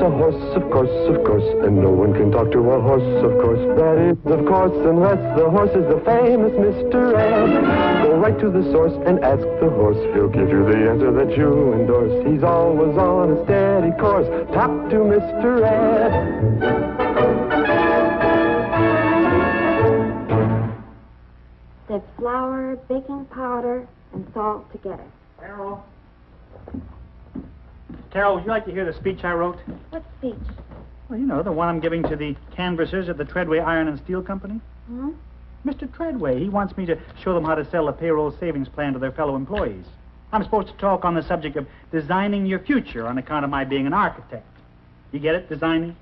a horse, of course, and no one can talk to a horse, of course. That is, of course, unless the horse is the famous Mr. Ed. Go right to the source and ask the horse. He'll give you the answer that you endorse. He's always on a steady course. Talk to Mr. Ed. Dip flour, baking powder, and salt together. Carol, would you like to hear the speech I wrote? What speech? Well, you know, the one I'm giving to the canvassers at the Treadway Iron and Steel Company. Hmm? Mr. Treadway, he wants me to show them how to sell a payroll savings plan to their fellow employees. I'm supposed to talk on the subject of designing your future on account of my being an architect. You get it, designing?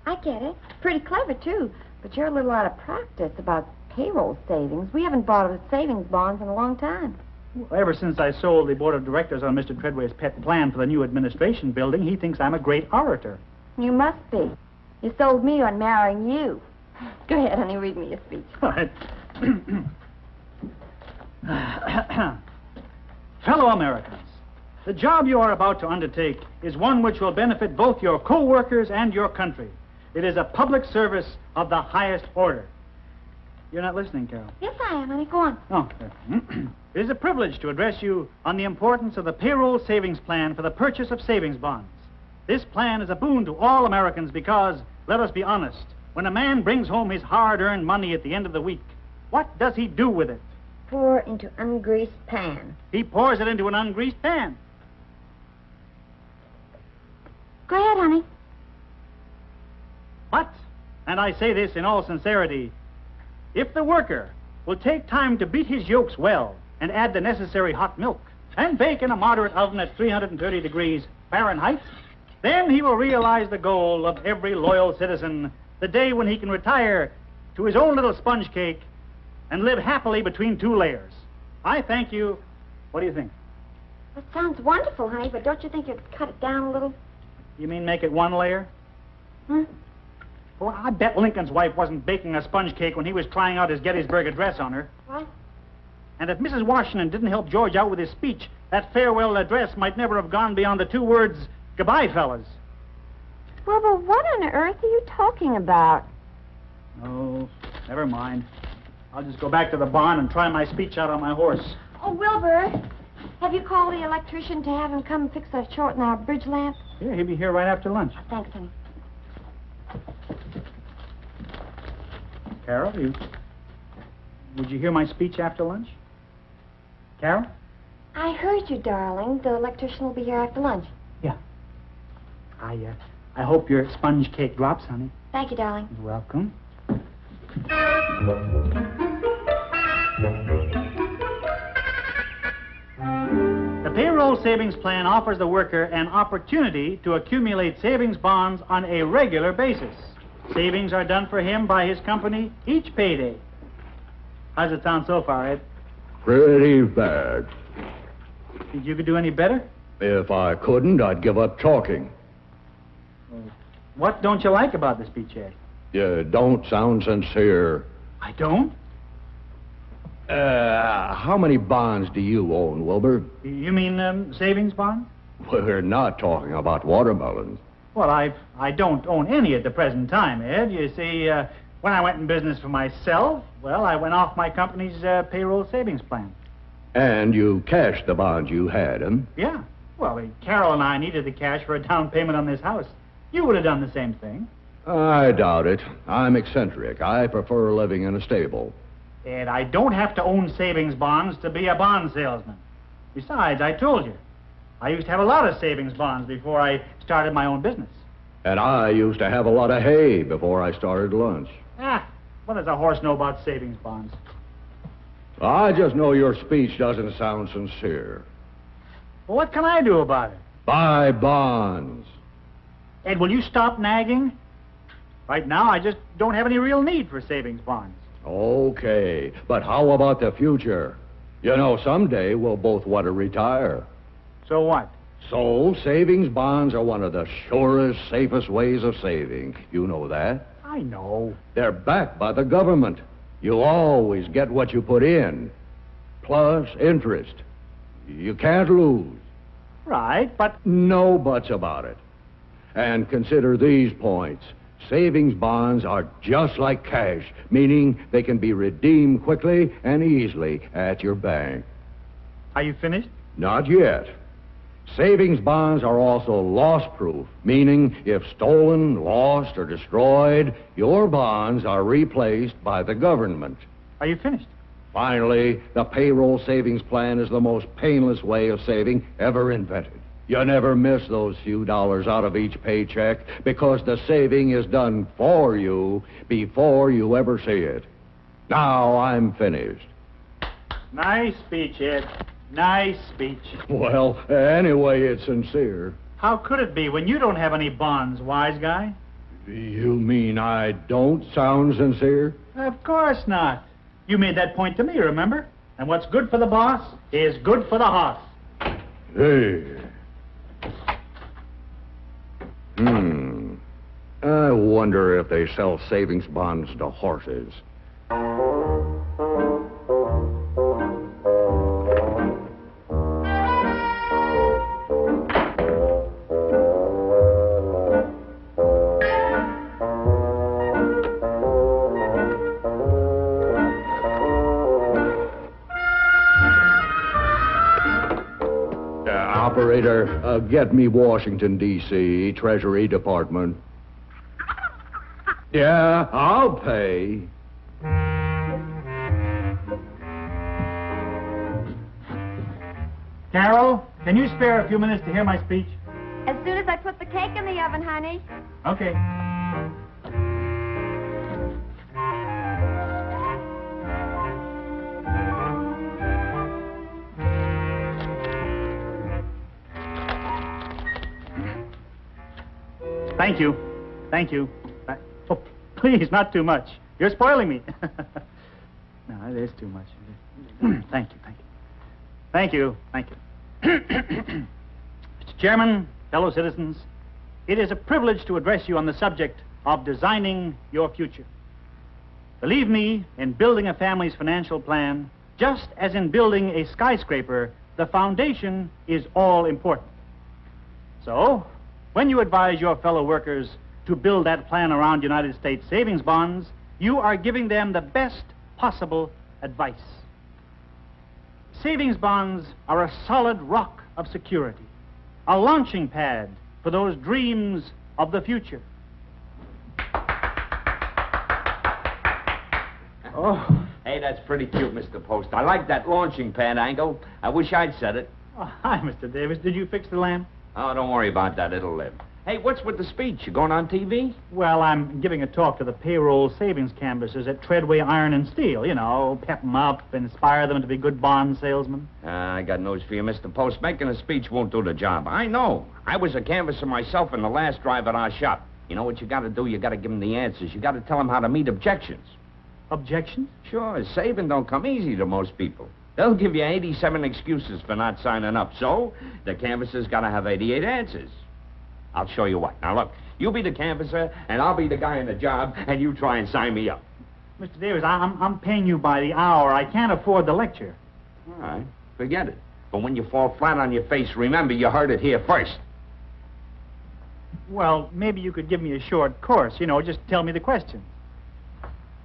I get it. Pretty clever, too. But you're a little out of practice about payroll savings. We haven't bought a savings bonds in a long time. Well, ever since I sold the board of directors on Mr. Treadway's pet plan for the new administration building, he thinks I'm a great orator. You must be. You sold me on marrying you. Go ahead, honey, read me your speech. All right. Fellow Americans, the job you are about to undertake is one which will benefit both your co-workers and your country. It is a public service of the highest order. You're not listening, Carol. Yes, I am, honey. Go on. Oh. It is a privilege to address you on the importance of the payroll savings plan for the purchase of savings bonds. This plan is a boon to all Americans because, let us be honest, when a man brings home his hard-earned money at the end of the week, what does he do with it? Pour into ungreased pan. He pours it into an ungreased pan. Go ahead, honey. But, and I say this in all sincerity, if the worker will take time to beat his yolks well and add the necessary hot milk and bake in a moderate oven at 330 degrees Fahrenheit, then he will realize the goal of every loyal citizen, the day when he can retire to his own little sponge cake and live happily between two layers. I thank you. What do you think? That sounds wonderful, honey, but don't you think you'd cut it down a little? You mean make it one layer? Hmm? Well, I bet Lincoln's wife wasn't baking a sponge cake when he was trying out his Gettysburg Address on her. What? And if Mrs. Washington didn't help George out with his speech, that farewell address might never have gone beyond the two words, "Goodbye, fellas." Wilbur, what on earth are you talking about? Oh, never mind. I'll just go back to the barn and try my speech out on my horse. Oh, Wilbur, have you called the electrician to have him come and fix a short in our bridge lamp? Yeah, he'll be here right after lunch. Thanks, honey. Carol, would you hear my speech after lunch? Carol? I heard you, darling. The electrician will be here after lunch. Yeah. I hope your sponge cake drops, honey. Thank you, darling. You're welcome. The payroll savings plan offers the worker an opportunity to accumulate savings bonds on a regular basis. Savings are done for him by his company each payday. How's it sound so far, Ed? Pretty bad. Think you could do any better? If I couldn't, I'd give up talking. What don't you like about the speech, Ed? You don't sound sincere. I don't? How many bonds do you own, Wilbur? You mean savings bonds? We're not talking about watermelons. Well, I don't own any at the present time, Ed. You see, when I went in business for myself, well, I went off my company's payroll savings plan. And you cashed the bonds you had, huh? Yeah. Well, Carol and I needed the cash for a down payment on this house. You would have done the same thing. I doubt it. I'm eccentric. I prefer living in a stable. And I don't have to own savings bonds to be a bond salesman. Besides, I told you, I used to have a lot of savings bonds before I started my own business. And I used to have a lot of hay before I started lunch. What does a horse know about savings bonds? I just know your speech doesn't sound sincere. Well, what can I do about it? Buy bonds. Ed, will you stop nagging? Right now, I just don't have any real need for savings bonds. Okay, but how about the future? You know, someday we'll both want to retire. So what? So, savings bonds are one of the surest, safest ways of saving. You know that? I know. They're backed by the government. You always get what you put in, plus interest. You can't lose. Right, but... No buts about it. And consider these points. Savings bonds are just like cash, meaning they can be redeemed quickly and easily at your bank. Are you finished? Not yet. Savings bonds are also loss-proof, meaning if stolen, lost, or destroyed, your bonds are replaced by the government. Are you finished? Finally, the payroll savings plan is the most painless way of saving ever invented. You never miss those few dollars out of each paycheck because the saving is done for you before you ever see it. Now I'm finished. Nice speech, Ed. Nice speech. Well, anyway, it's sincere. How could it be when you don't have any bonds, wise guy? You mean I don't sound sincere? Of course not. You made that point to me, remember? And what's good for the boss is good for the hoss. Hey. I wonder if they sell savings bonds to horses. Operator, get me Washington, D.C., Treasury Department. Yeah, I'll pay. Carol, can you spare a few minutes to hear my speech? As soon as I put the cake in the oven, honey. Okay. Thank you. Thank you. Oh, please, not too much. You're spoiling me. No, it is too much. Thank you, thank you. Thank you, thank you. Mr. Chairman, fellow citizens, it is a privilege to address you on the subject of designing your future. Believe me, in building a family's financial plan, just as in building a skyscraper, the foundation is all important. So, when you advise your fellow workers to build that plan around United States savings bonds, you are giving them the best possible advice. Savings bonds are a solid rock of security, a launching pad for those dreams of the future. Oh, hey, that's pretty cute, Mr. Post. I like that launching pad angle. I wish I'd said it. Oh, hi, Mr. Davis. Did you fix the lamp? Oh, don't worry about that. It'll live. Hey, what's with the speech? You going on TV? Well, I'm giving a talk to the payroll savings canvassers at Treadway Iron and Steel. You know, pep them up, inspire them to be good bond salesmen. I got news for you, Mr. Post. Making a speech won't do the job. I know. I was a canvasser myself in the last drive at our shop. You know what you got to do? You got to give them the answers. You got to tell them how to meet objections. Objections? Sure, saving don't come easy to most people. They'll give you 87 excuses for not signing up. So, the canvasser's got to have 88 answers. I'll show you what. Now, look, you be the canvasser, and I'll be the guy in the job, and you try and sign me up. Mr. Davis, I'm paying you by the hour. I can't afford the lecture. All right, forget it. But when you fall flat on your face, remember you heard it here first. Well, maybe you could give me a short course. You know, just tell me the questions.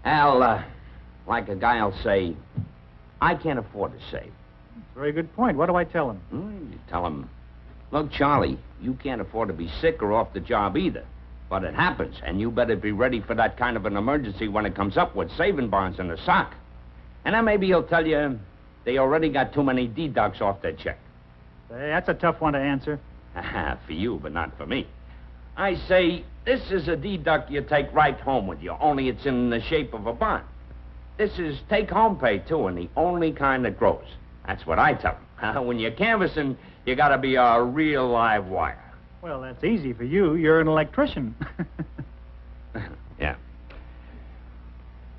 Al, like a guy'll say, I can't afford to save. Very good point. What do I tell him? You tell him, look, Charlie, you can't afford to be sick or off the job either. But it happens, and you better be ready for that kind of an emergency when it comes up with saving bonds in the sock. And then maybe he'll tell you they already got too many deducts off their check. Hey, that's a tough one to answer. For you, but not for me. I say, this is a deduct you take right home with you, only it's in the shape of a bond. This is take-home pay, too, and the only kind that grows. That's what I tell them. When you're canvassing, you got to be a real live wire. Well, that's easy for you. You're an electrician. Yeah.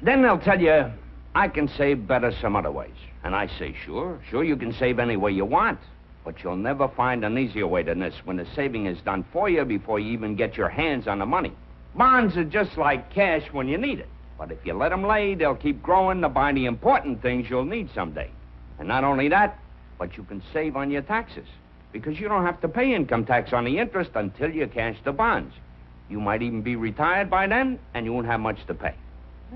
Then they'll tell you, I can save better some other ways. And I say, sure, you can save any way you want. But you'll never find an easier way than this when the saving is done for you before you even get your hands on the money. Bonds are just like cash when you need it. But if you let them lay, they'll keep growing to buy the important things you'll need someday. And not only that, but you can save on your taxes. because you don't have to pay income tax on the interest until you cash the bonds. You might even be retired by then, and you won't have much to pay.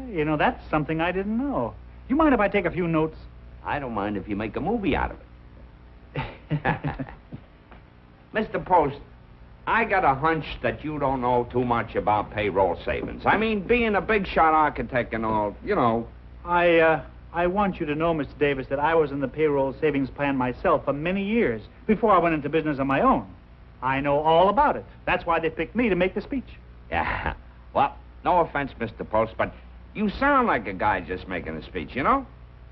You know, that's something I didn't know. You mind if I take a few notes? I don't mind if you make a movie out of it. Mr. Post, I got a hunch that you don't know too much about payroll savings. I mean, being a big-shot architect and all, you know. I want you to know, Mr. Davis, that I was in the payroll savings plan myself for many years before I went into business on my own. I know all about it. That's why they picked me to make the speech. Yeah. Well, no offense, Mr. Post, but you sound like a guy just making a speech, you know?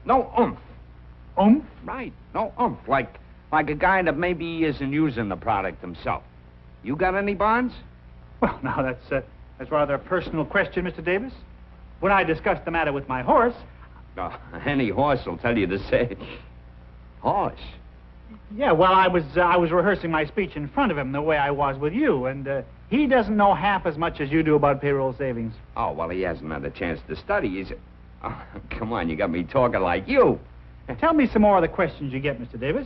No oomph. Oomph? Right. No oomph. Like a guy that maybe isn't using the product himself. You got any bonds? Well, now, that's rather a personal question, Mr. Davis. When I discussed the matter with my horse... Oh, any horse will tell you the same. Horse? Yeah, well, I was rehearsing my speech in front of him the way I was with you, and he doesn't know half as much as you do about payroll savings. Oh, well, he hasn't had a chance to study, is it? Oh, come on, you got me talking like you. Tell me some more of the questions you get, Mr. Davis.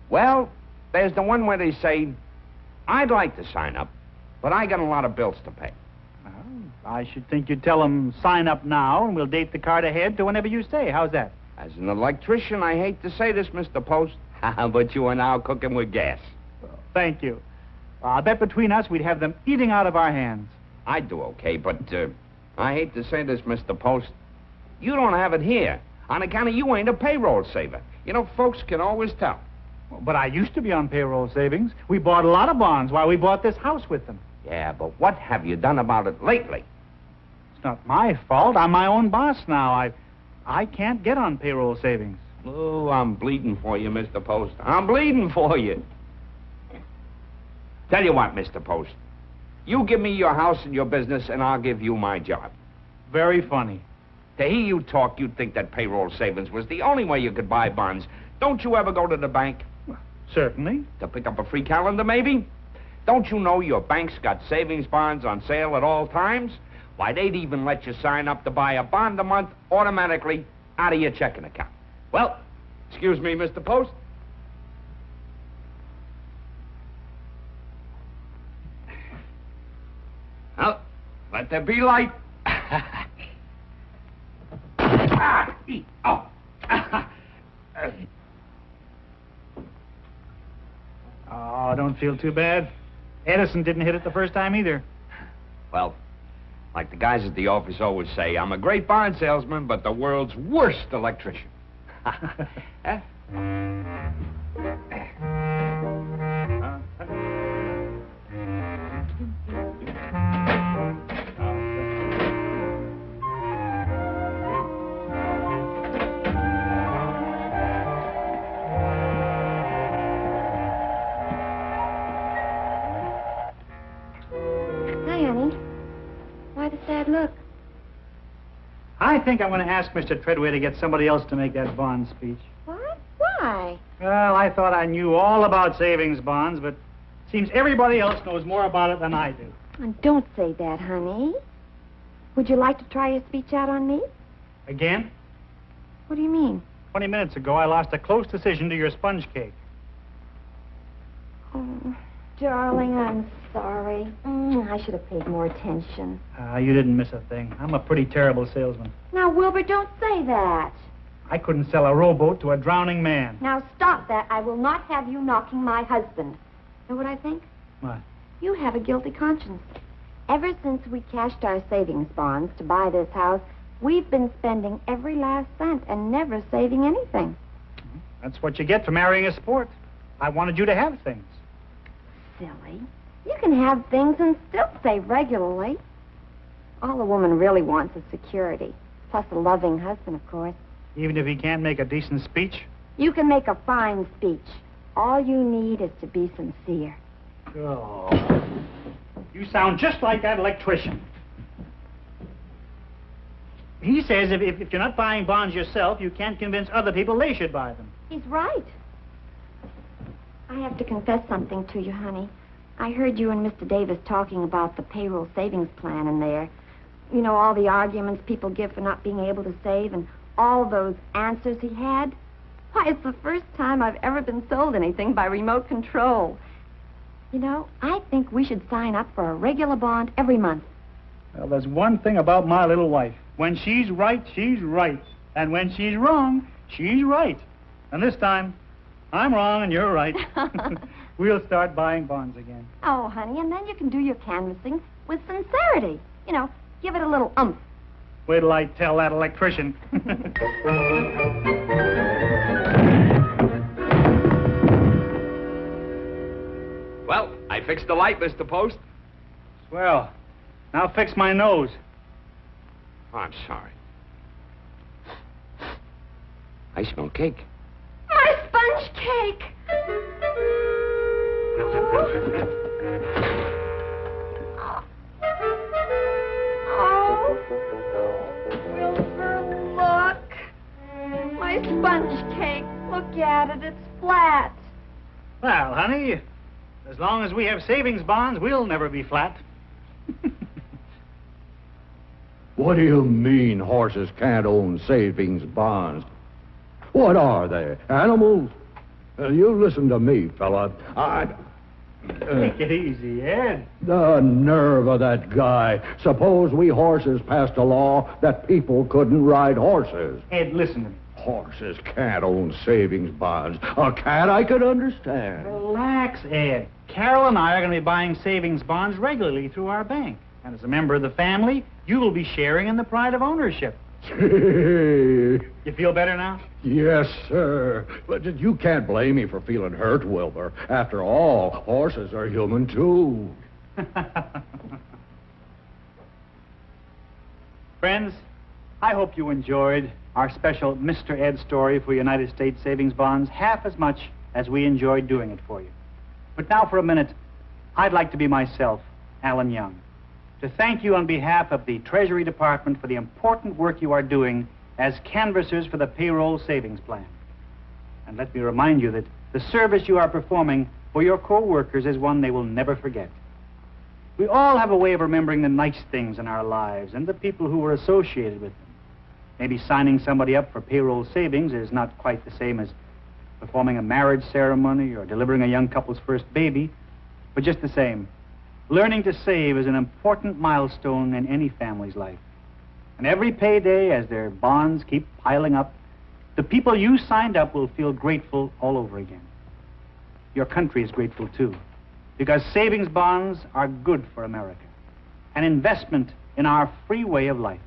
Well, there's the one where they say, I'd like to sign up, but I got a lot of bills to pay. Well, I should think you'd tell them, sign up now, and we'll date the card ahead to whenever you say. How's that? As an electrician, I hate to say this, Mr. Post, but you are now cooking with gas. Well, thank you. I bet between us we'd have them eating out of our hands. I'd do okay, but I hate to say this, Mr. Post. You don't have it here on account of you ain't a payroll saver. You know, folks can always tell. Well, but I used to be on payroll savings. We bought a lot of bonds while we bought this house with them. Yeah, but what have you done about it lately? It's not my fault. I'm my own boss now. I can't get on payroll savings. Oh, I'm bleeding for you, Mr. Post. I'm bleeding for you. Tell you what, Mr. Post. You give me your house and your business, and I'll give you my job. Very funny. To hear you talk, you'd think that payroll savings was the only way you could buy bonds. Don't you ever go to the bank? Well, certainly. To pick up a free calendar, maybe? Don't you know your bank's got savings bonds on sale at all times? Why, they'd even let you sign up to buy a bond a month automatically out of your checking account. Well, excuse me, Mr. Post. Well, let there be light. Oh. Oh, don't feel too bad. Edison didn't hit it the first time either. Well, like the guys at the office always say, I'm a great bond salesman, but the world's worst electrician. Huh? Look. I think I'm going to ask Mr. Treadway to get somebody else to make that bond speech. What? Why? Well, I thought I knew all about savings bonds, but it seems everybody else knows more about it than I do. Oh, don't say that, honey. Would you like to try your speech out on me? Again? What do you mean? 20 minutes ago, I lost a close decision to your sponge cake. Oh, darling, I'm sorry. I should have paid more attention. You didn't miss a thing. I'm a pretty terrible salesman. Now, Wilbur, don't say that. I couldn't sell a rowboat to a drowning man. Now, stop that. I will not have you knocking my husband. Know what I think? What? You have a guilty conscience. Ever since we cashed our savings bonds to buy this house, we've been spending every last cent and never saving anything. That's what you get for marrying a sport. I wanted you to have things. Silly. You can have things and still save regularly. All a woman really wants is security, plus a loving husband, of course. Even if he can't make a decent speech? You can make a fine speech. All you need is to be sincere. Oh. You sound just like that electrician. He says if you're not buying bonds yourself, you can't convince other people they should buy them. He's right. I have to confess something to you, honey. I heard you and Mr. Davis talking about the payroll savings plan in there. You know, all the arguments people give for not being able to save and all those answers he had. Why, it's the first time I've ever been sold anything by remote control. You know, I think we should sign up for a regular bond every month. Well, there's one thing about my little wife. When she's right, she's right. And when she's wrong, she's right. And this time, I'm wrong and you're right. We'll start buying bonds again. Oh, honey, and then you can do your canvassing with sincerity. You know, give it a little oomph. Wait till I tell that electrician. Well, I fixed the light, Mr. Post. Well, now fix my nose. Oh, I'm sorry. I smell cake. My sponge cake! Wilbur, look. My sponge cake. Look at it. It's flat. Well, honey, as long as we have savings bonds, we'll never be flat. What do you mean horses can't own savings bonds? What are they, animals? You listen to me, fella. Take it easy, Ed. The nerve of that guy. Suppose we horses passed a law that people couldn't ride horses. Ed, listen to me. Horses can't own savings bonds. A cat I could understand. Relax, Ed. Carol and I are going to be buying savings bonds regularly through our bank. And as a member of the family, you will be sharing in the pride of ownership. You feel better now? Yes, sir. But you can't blame me for feeling hurt, Wilbur. After all, horses are human, too. Friends, I hope you enjoyed our special Mr. Ed story for United States Savings Bonds half as much as we enjoyed doing it for you. But now for a minute, I'd like to be myself, Alan Young, to thank you on behalf of the Treasury Department for the important work you are doing as canvassers for the Payroll Savings Plan. And let me remind you that the service you are performing for your co-workers is one they will never forget. We all have a way of remembering the nice things in our lives and the people who were associated with them. Maybe signing somebody up for payroll savings is not quite the same as performing a marriage ceremony or delivering a young couple's first baby, but just the same, learning to save is an important milestone in any family's life. And every payday, as their bonds keep piling up, the people you signed up will feel grateful all over again. Your country is grateful, too, because savings bonds are good for America, an investment in our free way of life.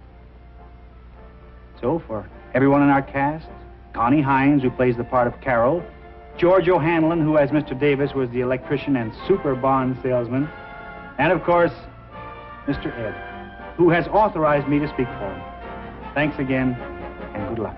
So, for everyone in our cast, Connie Hines, who plays the part of Carol, George O'Hanlon, who, as Mr. Davis, was the electrician and super bond salesman, and, of course, Mr. Ed, who has authorized me to speak for him. Thanks again, and good luck.